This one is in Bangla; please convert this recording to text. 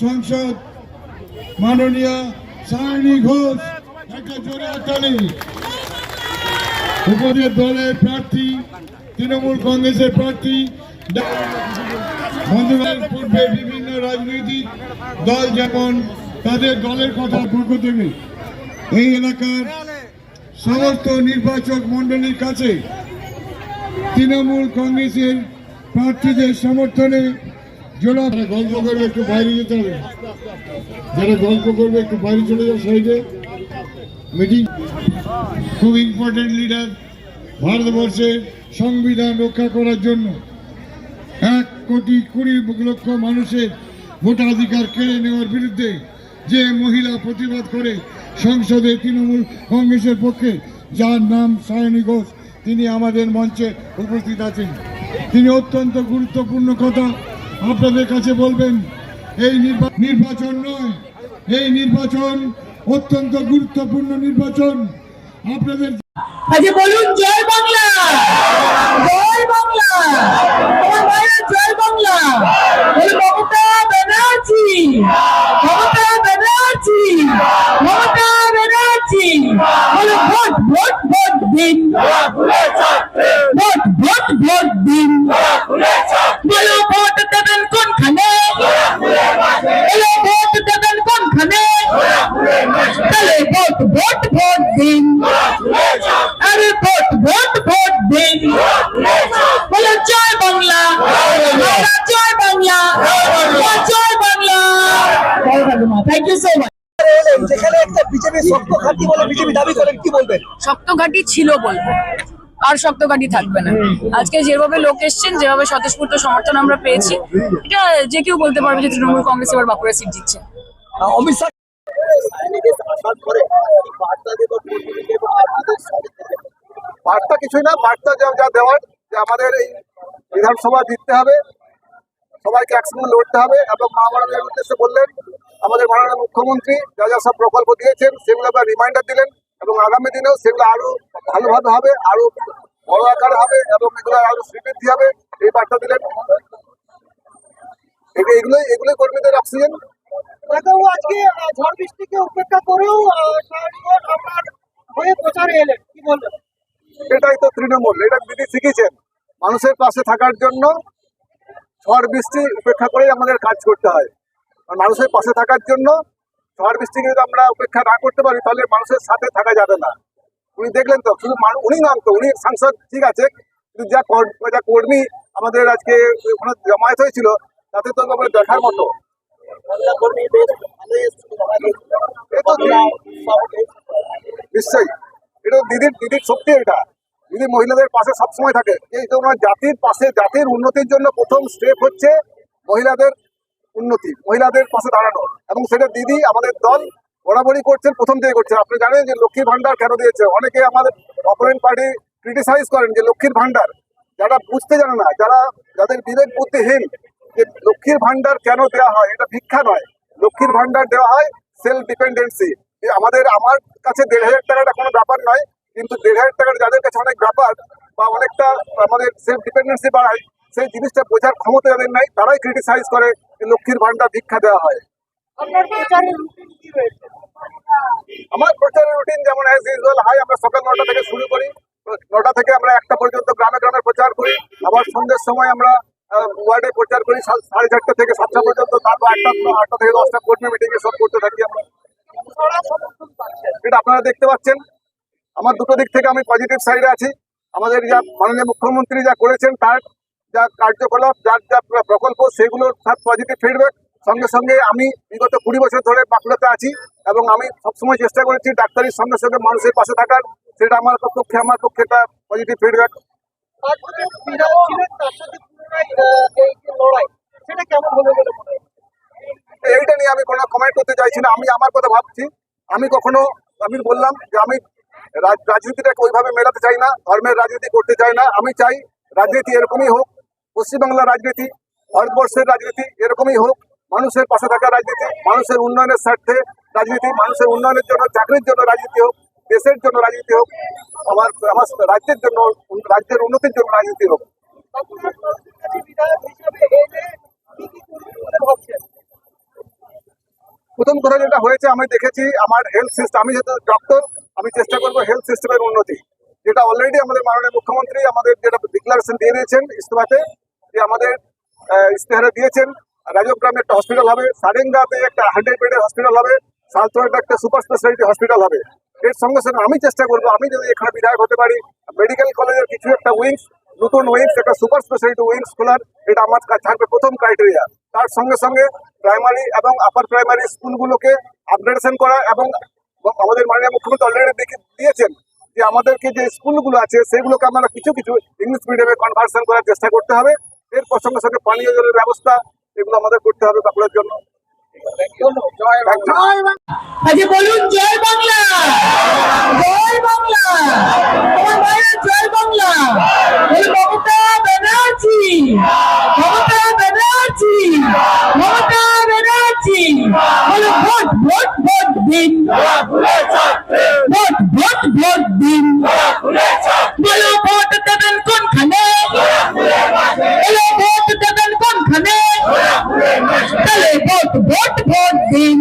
সংসদ মাননীয় সায়নী ঘোষ একটা জোরে হাততালি। উপজেলা দলের প্রার্থী তৃণমূল কংগ্রেসের প্রার্থী বন্ধুগণ, পূর্বে বিভিন্ন রাজনৈতিক দল যেমন তাদের দলের কথা পক্ষ থেকে এই এলাকার সমস্ত নির্বাচক মন্ডলীর কাছে তৃণমূল কংগ্রেসের প্রার্থীদের সমর্থনে জোড়া গল্প করবে, একটু বাইরে যেতে হবে। যারা গল্প করবে একটু বাইরে চলে যাও সাইডে। মিটিং খুব ইম্পর্টেন্ট লিডার। ভারতবর্ষের সংবিধান রক্ষা করার জন্য 1,20,00,000 মানুষের ভোটাধিকার কেড়ে নেওয়ার বিরুদ্ধে যে মহিলা প্রতিবাদ করে সংসদে তৃণমূল কংগ্রেসের পক্ষে, যার নাম সায়নী ঘোষ, তিনি আমাদের মঞ্চে উপস্থিত আছেন। তিনি অত্যন্ত গুরুত্বপূর্ণ কথা আপনাদের কাছে বলবেন। এই নির্বাচন নয়, এই নির্বাচন অত্যন্ত গুরুত্বপূর্ণ নির্বাচন। আপনাদের বলুন জয় বাংলা, জয় বাংলা, জয় বাংলা। মমতা ব্যানার্জি, মমতা ব্যানার্জি, মমতা ব্যানার্জি। বলো ভোট ভোট ভোট দিন, ভোট ভোট ভোট দিন। বলো ভোট দেবেন কোনখানে, বলো ভোট দেবেন কোনখানে। তাহলে ভোট ভোট ভোট দিন, আরে ভোট ভোট ভোট দিন। বলো জয় বাংলা, জয় বাংলা, জয় Bangla. Thank you so much. যেখানে একটা বিজেপি শক্ত ঘাঁটি বলে বিজেপি দাবি করেন, কি বলবেন? শক্ত ঘাঁটি ছিল বলবো, আর শক্ত ঘাঁটি থাকবে না। আজকে যেভাবে লোক এসছেন, যেভাবে স্বতঃস্ফূর্ত সমর্থন আমরা পেয়েছি, এটা যে কেউ বলতে পারবে যে তৃণমূল কংগ্রেস এবার বাঁকুড়া সিট জিতছে। অমিত শাহ বার্তা কিছুই না, বার্তা যা দেওয়ার যে আমাদের এই বিধানসভা জিততে হবে, সবাইকে একসঙ্গে লড়তে হবে। এবং মহামানবের উদ্দেশ্যে বললেন, আমাদের মাননীয় মুখ্যমন্ত্রী যা যা সব প্রকল্প দিয়েছেন সেগুলো আবার রিমাইন্ডার দিলেন, এবং আগামী দিনেও সেগুলো আরো ভালোভাবে হবে, আরো বড় আকারে হবে, এবং এগুলো আরো শ্রীবৃদ্ধি হবে, এই বার্তা দিলেন। এগুলোই কর্মীদের অক্সিজেন। আজকে ঝড় বৃষ্টিকে উপেক্ষা করেও আপনার হয়ে প্রচারে এলেন, কি বলবেন? এটাই তো তৃণমূল, এটা দিদি শিখেছেন। মানুষের পাশে থাকার জন্য ঝড় বৃষ্টি উপেক্ষা করেই আমাদের কাজ করতে হয়। আর মানুষের পাশে থাকার জন্য ঝড় বৃষ্টিকে যদি আমরা উপেক্ষা না করতে পারি, তাহলে মানুষের সাথে থাকা যাবে না। উনি দেখলেন তো, শুধু উনি নাম তো, উনি সাংসদ ঠিক আছে, কিন্তু যা কর্মী আমাদের আজকে ওখানে জমায়েত হয়েছিল, তাতে তো আমরা দেখার মতো। নিশ্চয়ই এটা দিদির শক্তি। এটা দিদি মহিলাদের পাশে সবসময় থাকে। এই জন্য জাতির পাশে, জাতির উন্নতির জন্য প্রথম স্টেপ হচ্ছে মহিলাদের উন্নতি, মহিলাদের পাশে দাঁড়ানো। এবং সেটা দিদি আমাদের দল বরাবরই করছেন, প্রথম থেকে করছেন। আপনি জানেন যে লক্ষ্মীর ভান্ডার কেন দিয়েছে? অনেকে আমাদের অপোনেন্ট পার্টি ক্রিটিসাইজ করেন যে লক্ষ্মীর ভান্ডার, যারা বুঝতে জানে না, যাদের বিবেক বুদ্ধিহীন, যে লক্ষ্মীর ভান্ডার কেন দেওয়া হয়। এটা ভিক্ষা নয়, লক্ষ্মীর ভান্ডার দেওয়া হয় সেলফ ডিপেন্ডেন্সি। আমার কাছে 1,500 টাকাটা কোনো ব্যাপার নয়, কিন্তু 1,500 টাকার যাদের কাছে অনেক ব্যাপার বা অনেকটা আমাদের সেলফ ডিপেন্ডেন্সি বাড়ায়, সেই জিনিসটা বোঝার ক্ষমতা যাদের নাই, তারাই ক্রিটিসাইজ করে যে লক্ষ্মীর ভান্ডার ভিক্ষা দেওয়া হয়। আমার প্রচারের রুটিন যেমন অ্যাজ ইউজুয়াল হয়। আমরা সকাল 9টা থেকে শুরু করি, 9টা থেকে আমরা 1টা পর্যন্ত গ্রামে গ্রামে প্রচার করি। আবার সন্ধ্যের সময় আমরা ওয়ার্ডে প্রচার করি 4:30 থেকে 7টা পর্যন্ত। তারপর 8টা থেকে 10টা কর্মী মিটিং এ সব করতে থাকি আমরা। এটা আপনারা দেখতে পাচ্ছেন। আমার দুটো দিক থেকে আমি পজিটিভ সাইডে আছি। আমাদের যা মাননীয় মুখ্যমন্ত্রী যা করেছেন, তার যা কার্যকলাপ, যার যা প্রকল্প, সেগুলোর সব পজিটিভ ফিডব্যাক। সঙ্গে সঙ্গে আমি বিগত 20 বছর ধরে বাঁকুড়াতে আছি, এবং আমি সবসময় চেষ্টা করেছি ডাক্তারির সঙ্গে সঙ্গে মানুষের পাশে থাকার। সেটা আমার পক্ষে একটা পজিটিভ ফিডব্যাক। এইটা নিয়ে আমি কোনো কমেন্ট করতে চাইছি না। আমি আমার কথা ভাবছি। আমি বললাম যে আমি রাজনীতিটাকে ওইভাবে মেলাতে চাই না, ধর্মের রাজনীতি করতে চাই না। আমি চাই রাজনীতি এরকমই হোক, পশ্চিমবাংলার রাজনীতি, ভারতবর্ষের রাজনীতি এরকমই হোক। মানুষের পাশে থাকা রাজনীতি, মানুষের উন্নয়নের স্বার্থে রাজনীতি, মানুষের উন্নয়নের জন্য, চাকরির জন্য রাজনীতি হোক, দেশের জন্য রাজনীতি হোক, আমার রাজ্যের জন্য, রাজ্যের উন্নতির জন্য রাজনীতি হোক। প্রথম কথা যেটা হয়েছে আমি দেখেছি আমার হেলথ সিস্টেম, আমি যেহেতু ডক্টর আমি চেষ্টা করবো হেলথ সিস্টেমের উন্নতি, যেটা অলরেডি আমাদের মাননীয় মুখ্যমন্ত্রী আমাদের যেটা ডিক্লারেশন দিয়ে দিয়েছেন ইস্তফাতে, যে আমাদের ইস্তেহারে দিয়েছেন রাজগ্রামে একটা হসপিটাল হবে, সারেঙ্গাতে একটা 100 বেডের হসপিটাল হবে, সালতোয়াতে একটা সুপার স্পেশালিটি হসপিটাল হবে। এর সঙ্গে সঙ্গে আমি চেষ্টা করবো আমি যদি এখানে বিধায়ক হতে পারি মেডিকেল কলেজের কিছু একটা উইংস, নতুন উইংস, একটা সুপার স্পেশালিটি উইংস খোলার, এটা আমার কাছে থাকবে প্রথম ক্রাইটেরিয়া। তার সঙ্গে সঙ্গে প্রাইমারি এবং আপার প্রাইমারি স্কুলগুলোকে আপগ্রেডেশন করা, এবং আমাদের মাননীয় মুখ্যমন্ত্রী অলরেডি দেখে দিয়েছেন যে আমাদেরকে যে স্কুলগুলো আছে সেগুলোকে আমরা কিছু কিছু ইংলিশ মিডিয়ামে কনভার্সন করার চেষ্টা করতে হবে। এরপর সঙ্গে সঙ্গে পানীয় জলের ব্যবস্থা এগুলো আমাদের করতে হবে বাঁকুড়ার জন্য। আজকে বলুন জয় বাংলা, জয় বাংলা, আমার ভাইয়ের জয় বাংলা। বলুন মমতা ব্যানার্জি, মমতা ব্যানার্জি, মমতা ব্যানার্জি। বলুন ভোট ভোট ভোট দিন, ভোট ভোট ভোট দিন। বলো ভোট দেবেন কোনখানে, বলো ভোট দেবেন কোনখানে, তাহলে ভোট ভোট ভোট দিন।